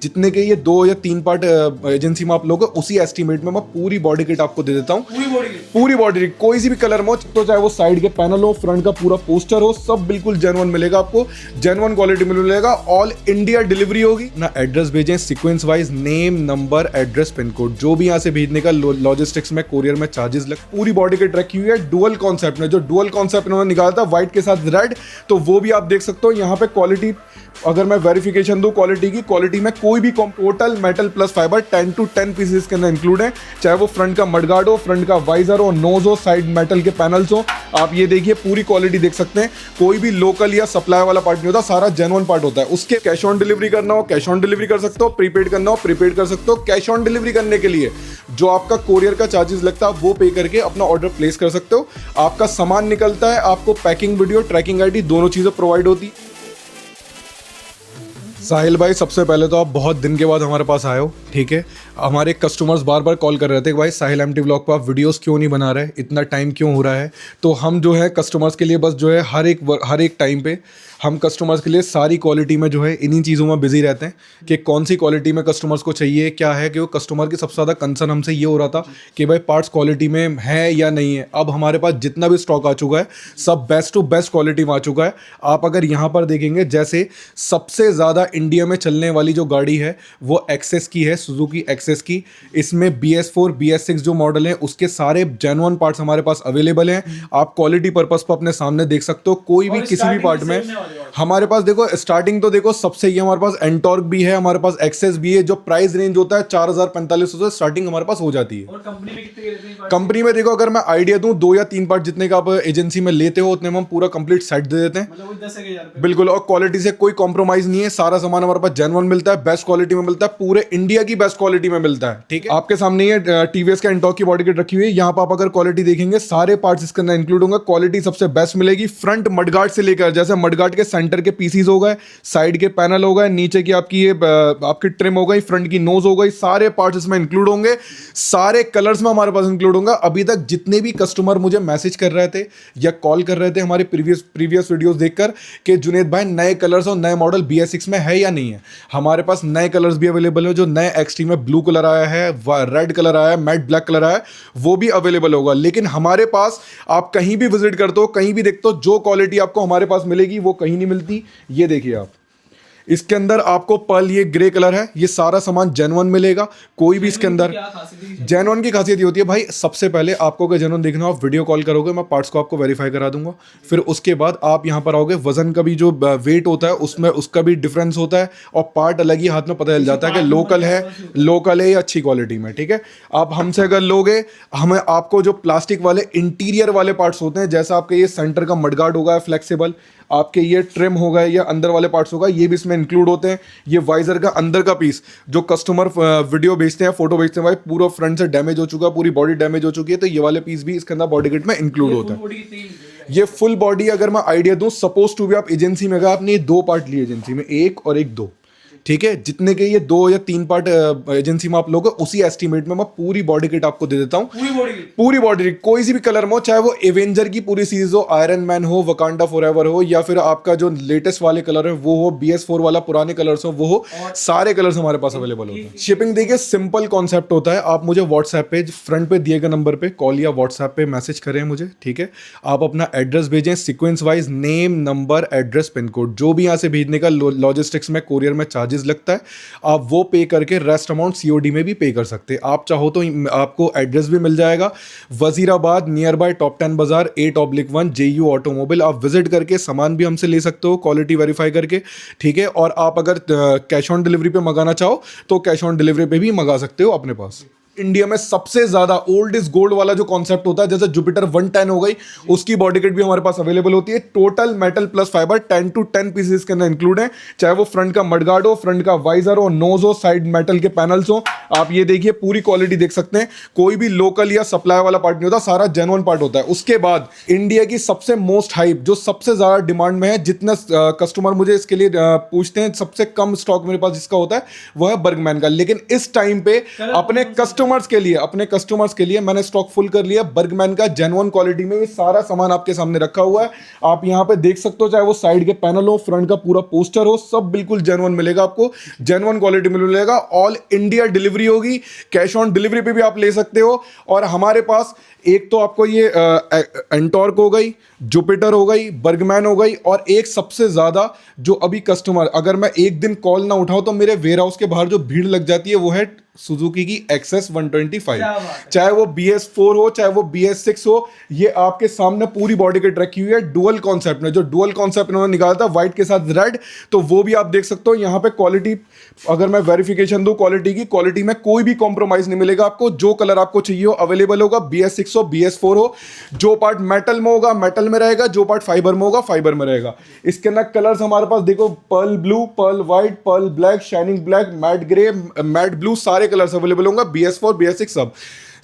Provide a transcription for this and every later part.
जितने के ये 2 या 3 पार्ट एजेंसी में आप लोग उसी एस्टीमेट में मैं पूरी बॉडी किट आपको दे देता हूँ। पूरी बॉडी किट कोई सी भी कलर में हो, तो चाहे वो साइड के पैनल हो, फ्रंट का पूरा पोस्टर हो, सब बिल्कुल जेन्युइन मिलेगा आपको, जेन्युइन क्वालिटी में मिलेगा। ऑल इंडिया डिलीवरी होगी ना। एड्रेस भेजें sequence wise, name, number, address, pin code, जो भी यहाँ से भेजने का लॉजिस्टिक्स में, कोरियर में चार्जेस लग। पूरी बॉडी किट रखी हुई है डुअल कॉन्सेप्ट में। जो डुअल कॉन्सेप्ट उन्होंने निकाला था व्हाइट के साथ रेड, तो वो भी आप देख सकते हो। यहाँ पे क्वालिटी अगर मैं वेरिफिकेशन दूं क्वालिटी की, क्वालिटी में कोई भी total metal plus fibre 10 to 10 pieces के अंदर इंक्लूड है। चाहे वो फ्रंट का मडगार्ड हो, फ्रंट का वाइजर हो, नोज हो, साइड मेटल के पैनल्स हो, आप ये देखिए पूरी क्वालिटी देख सकते हैं। कोई भी लोकल या सप्लाई वाला पार्ट नहीं होता, सारा जेन्युइन पार्ट होता है। उसके कैश ऑन डिलीवरी करना हो कैश ऑन डिलीवरी कर सकते हो, प्रीपेड करना हो प्रीपेड कर सकते हो। कैश ऑन डिलीवरी करने के लिए जो आपका कोरियर का चार्जेस लगता है वो पे करके अपना ऑर्डर प्लेस कर सकते हो। आपका सामान निकलता है, आपको पैकिंग वीडियो, ट्रैकिंग आईडी दोनों चीजें प्रोवाइड होती। साहिल भाई, सबसे पहले तो आप बहुत दिन के बाद हमारे पास आए हो, ठीक है। हमारे कस्टमर्स बार बार कॉल कर रहे थे कि भाई साहिल एमटी व्लॉग पर आप वीडियोस क्यों नहीं बना रहे, इतना टाइम क्यों हो रहा है। तो हम जो है कस्टमर्स के लिए बस जो है हर एक टाइम पे हम कस्टमर्स के लिए सारी क्वालिटी में जो है इन्हीं चीज़ों में बिजी रहते हैं कि कौन सी क्वालिटी में कस्टमर्स को चाहिए, क्या है। कि वो कस्टमर की सबसे ज़्यादा कंसर्न हमसे ये हो रहा था कि भाई पार्ट्स क्वालिटी में है या नहीं है। अब हमारे पास जितना भी स्टॉक आ चुका है सब बेस्ट टू बेस्ट क्वालिटी में आ चुका है। आप अगर यहाँ पर देखेंगे, जैसे सबसे ज़्यादा इंडिया में चलने वाली जो गाड़ी है वो एक्सेस की है, सुजुकी एक्सेस की। इसमें BS4 BS6 जो मॉडल है उसके सारे जेन्युइन पार्ट्स हमारे पास अवेलेबल हैं। आप क्वालिटी पर्पस पर अपने सामने देख सकते हो। कोई भी किसी भी पार्ट में हमारे पास देखो, स्टार्टिंग तो देखो सबसे ही हमारे पास एंटॉर्क भी है, हमारे पास एक्सेस भी है। जो प्राइस रेंज होता है 4000-4500 से स्टार्टिंग हमारे पास हो जाती है। और कंपनी में कितने रहते हैं? कंपनी में देखो, अगर मैं आइडिया दूं 2 या 3 पार्ट जितने का आप एजेंसी में लेते हो उतने में हम पूरा कंप्लीट सेट दे देते हैं। मतलब वो 10,000 पे बिल्कुल। और क्वालिटी से कोई कॉम्प्रोमाइज नहीं है, सारा सामान हमारे पास जेन्युइन मिलता है, बेस्ट क्वालिटी में मिलता है, पूरे इंडिया की बेस्ट क्वालिटी में मिलता है, ठीक है। आपके सामने ये टीवीएस का एंटॉर्क की बॉडी किट रखी हुई है। यहाँ पर आप अगर क्वालिटी देखेंगे सारे पार्ट्स इसके अंदर इंक्लूड होंगे। क्वालिटी सबसे बेस्ट मिलेगी। फ्रंट मडगार्ड से लेकर, जैसे मडगार्ड के सेंटर के पीसीज हो गए, साइड के पैनल हो गए, नीचे की आपकी ये आपकी ट्रिम हो गई, फ्रंट की नोज हो गई, सारे पार्ट्स इसमें इंक्लूड होंगे। सारे कलर्स में हमारे पास इंक्लूड होंगे। अभी तक जितने भी कस्टमर मुझे मैसेज कर रहे थे या कॉल कर रहे थे हमारी प्रीवियस वीडियोस देखकर कि जुनेद भाई नए कलर्स और नए मॉडल BS6 में है या नहीं है, हमारे पास नए कलर्स भी अवेलेबल है। जो नए एक्सट्रीम में ब्लू कलर आया है, रेड कलर आया है, मैट ब्लैक कलर आया है, वो भी अवेलेबल होगा। लेकिन हमारे पास आप कहीं भी विजिट करते हो, कहीं भी देखते हो, जो क्वालिटी आपको हमारे पास मिलेगी वो कहीं नहीं मिलती। ये देखिए आप, इसके अंदर आपको पर्ल, ये ग्रे कलर है, ये सारा सामान जेन्युइन मिलेगा। कोई भी इसके अंदर जेन्युइन की खासियत ये होती है भाई, सबसे पहले आपको अगर जेन्युइन देखना हो आप वीडियो कॉल करोगे, मैं पार्ट्स को आपको वेरीफाई करा दूंगा। फिर उसके बाद आप यहाँ पर आओगे, वजन का भी जो वेट होता है उसमें उसका भी डिफरेंस होता है, और पार्ट अलग ही हाथ में पता चल जाता है कि लोकल है या अच्छी क्वालिटी में, ठीक है। आप हमसे अगर लोगे, हमें आपको जो प्लास्टिक वाले इंटीरियर वाले पार्ट्स होते हैं, जैसा आपके ये सेंटर का मडगार्ड होगा फ्लेक्सिबल, आपके ये ट्रिम हो गए या अंदर वाले पार्ट्स होगा, ये भी इसमें इंक्लूड होते हैं। ये वाइजर का अंदर का पीस, जो कस्टमर वीडियो भेजते हैं, फोटो भेजते हैं, भाई पूरा फ्रंट से डैमेज हो चुका है, पूरी बॉडी डैमेज हो चुकी है, तो ये वाले पीस भी इसके अंदर बॉडी किट में इंक्लूड होता है। ये फुल बॉडी, अगर मैं आइडिया दूं, सपोज टू भी आप एजेंसी में, अगर आपने 2 पार्ट लिए एजेंसी में, 1 और 1 2, ठीक है, जितने के ये 2 या 3 पार्ट एजेंसी में आप लोग उसी एस्टीमेट में मैं पूरी बॉडी किट आपको दे देता हूँ। पूरी बॉडी किट कोई सी भी कलर में हो, चाहे वो एवेंजर की पूरी सीरीज हो, आयरन मैन हो, वकांडा फॉरएवर हो, या फिर आपका जो लेटेस्ट वाले कलर है वो हो, BS4 वाला पुराने कलर्स हो वो हो, सारे कलर्स हमारे पास अवेलेबल होते हैं। शिपिंग देखिए सिंपल कॉन्सेप्ट होता है। आप मुझे व्हाट्सएप पे फ्रंट पे दिए गए नंबर पे कॉल या व्हाट्सएप पे मैसेज करें मुझे, ठीक है। आप अपना एड्रेस भेजें sequence wise, name, number, address, pin code, जो भी यहाँ से भेजने का लॉजिस्टिक्स में, कोरियर में चार्जेस लगता है, आप वो पे करके रेस्ट अमाउंट COD में भी पे कर सकते हैं। आप चाहो तो आपको एड्रेस भी मिल जाएगा, वजीराबाद नियर बाय टॉप 10 बाजार 8/1 JU ऑटोमोबाइल। आप विजिट करके सामान भी हमसे ले सकते हो क्वालिटी वेरीफाई करके, ठीक है। और आप अगर कैश ऑन डिलीवरी पे मंगाना चाहो तो कैश ऑन डिलीवरी पे भी मंगा सकते हो अपने पास। इंडिया में सबसे ज्यादा ओल्ड इज गोल्ड वाला जो कॉन्सेप्ट होता है, जैसे जुपिटर 110 हो गई, उसकी बॉडी किट भी हमारे पास अवेलेबल होती है। Total metal plus fibre 10 to 10 pieces के अंदर इंक्लूड है। चाहे वो फ्रंट का मडगार्ड हो, फ्रंट का वाइजर हो, नोज हो, साइड मेटल के पैनल्स हो, आप ये देखिए पूरी क्वालिटी देख सकते हैं। कोई भी लोकल या सप्लाई वाला पार्ट नहीं होता, सारा जेन्युइन पार्ट होता है। उसके बाद इंडिया की सबसे मोस्ट हाइप, जो सबसे ज्यादा डिमांड में है, जितना कस्टमर मुझे इसके लिए पूछते हैं, सबसे कम स्टॉक मेरे पास जिसका होता है वो है बर्गमैन का। लेकिन इस टाइम पे अपने कस्टमर कस्टमर्स के लिए, अपने कस्टमर्स के लिए मैंने स्टॉक फुल कर लिया बर्गमैन का जेन्युइन क्वालिटी में। ये सारा सामान आपके सामने रखा हुआ है, आप यहाँ पे देख सकते हो, चाहे वो साइड के पैनल हो, फ्रंट का पूरा पोस्टर हो, सब बिल्कुल जेन्युइन मिलेगा आपको, जेन्युइन क्वालिटी में मिलेगा। ऑल इंडिया डिलीवरी होगी, कैश ऑन डिलीवरी पे भी आप ले सकते हो। और हमारे पास एक तो आपको ये एंटॉर्क हो गई, जुपिटर हो गई, बर्गमैन हो गई, और एक सबसे ज़्यादा जो अभी कस्टमर, अगर मैं एक दिन कॉल ना उठाऊं तो मेरे वेयर हाउस के बाहर जो भीड़ लग जाती है, वो है सुजुकी की एक्सेस 125। चाहे वो BS4 हो, चाहे वो BS6 हो, ये आपके सामने पूरी बॉडी किट रखी हुई है डुअल कॉन्सेप्ट में। जो डुअल कॉन्सेप्ट इन्होंने निकाला था व्हाइट के साथ रेड, तो वो भी आप देख सकते हो। यहाँ पे क्वालिटी, अगर मैं वेरिफिकेशन दूं क्वालिटी की, क्वालिटी में कोई भी कॉम्प्रोमाइज नहीं मिलेगा आपको। जो कलर आपको चाहिए हो अवेलेबल होगा, BS6 हो, BS4 हो। जो पार्ट मेटल में होगा मेटल में रहेगा, जो पार्ट फाइबर में होगा फाइबर में रहेगा। इसके अंदर कलर्स हमारे पास देखो, pearl blue, pearl white, pearl black, shining black, matte grey, matte blue, सारे कलर्स अवेलेबल होंगे। BS4 BS6 सब।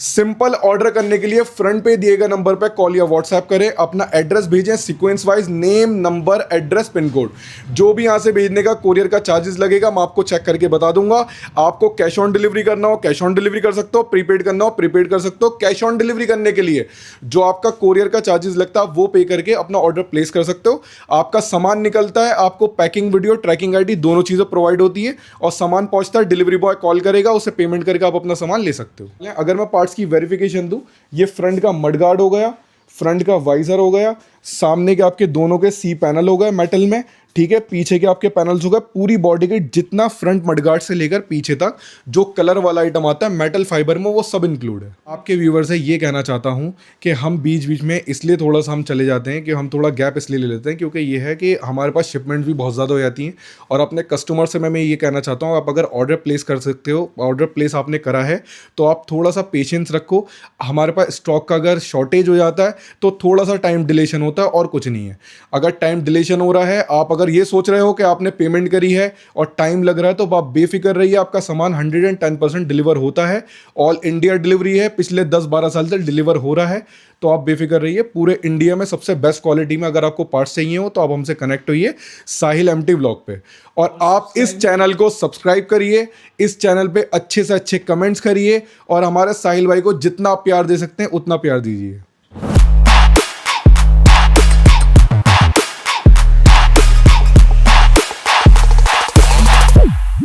सिंपल ऑर्डर करने के लिए फ्रंट पे दिए गए नंबर पे कॉल या व्हाट्सएप करें, अपना एड्रेस भेजें sequence wise, name, number, address, pin code. जो भी यहां से भेजने का कोरियर का चार्जेस लगेगा मैं आपको चेक करके बता दूंगा। आपको कैश ऑन डिलीवरी करना हो कैश ऑन डिलीवरी कर सकते हो, प्रीपेड करना हो प्रीपेड कर सकते हो। कैश ऑन डिलीवरी करने के लिए जो आपका कोरियर का चार्जेस लगता है वो पे करके अपना ऑर्डर प्लेस कर सकते हो। आपका सामान निकलता है, आपको पैकिंग वीडियो, ट्रैकिंग आईडी दोनों चीजें प्रोवाइड होती है, और सामान पहुंचता है, डिलीवरी बॉय कॉल करेगा, उसे पेमेंट करके आप अपना सामान ले सकते हो। अगर मैं पार्ट्स की वेरिफिकेशन दूं, ये फ्रंट का मडगार्ड हो गया, फ्रंट का वाइजर हो गया, सामने के आपके दोनों के सी पैनल हो गए मेटल में, ठीक है, पीछे के आपके पैनल्स हो गए, पूरी बॉडी के जितना फ्रंट मडगार्ड से लेकर पीछे तक जो कलर वाला आइटम आता है मेटल फाइबर में, वो सब इंक्लूड है। आपके व्यूवर से ये कहना चाहता हूँ कि हम बीच बीच में इसलिए थोड़ा सा हम चले जाते हैं कि हम थोड़ा गैप इसलिए ले लेते हैं क्योंकि ये है कि हमारे पास शिपमेंट भी बहुत ज़्यादा हो जाती हैं। और अपने कस्टमर से मैं ये कहना चाहता हूँ, आप अगर ऑर्डर प्लेस कर सकते हो, ऑर्डर प्लेस आपने करा है तो आप थोड़ा सा पेशेंस रखो। हमारे पास स्टॉक का अगर शॉर्टेज हो जाता है तो थोड़ा सा टाइम डिलेशन होता है और कुछ नहीं है। अगर टाइम डिलेशन हो रहा है, आप अगर ये सोच रहे हो कि आपने पेमेंट करी है और टाइम लग रहा है, तो आप बेफिक्र रहिए, आपका सामान 110% डिलीवर होता है। ऑल इंडिया डिलीवरी है, पिछले 10-12 साल से डिलीवर हो रहा है, तो आप बेफिक्र रहिए। पूरे इंडिया में सबसे बेस्ट क्वालिटी में अगर आपको पार्ट्स चाहिए हो तो आप हमसे कनेक्ट होइए साहिल MT व्लॉग पे, और आप इस चैनल को सब्सक्राइब करिए, इस चैनल पे अच्छे से अच्छे कमेंट्स करिए, और हमारे साहिल भाई को जितना आप प्यार दे सकते हैं उतना प्यार दीजिए।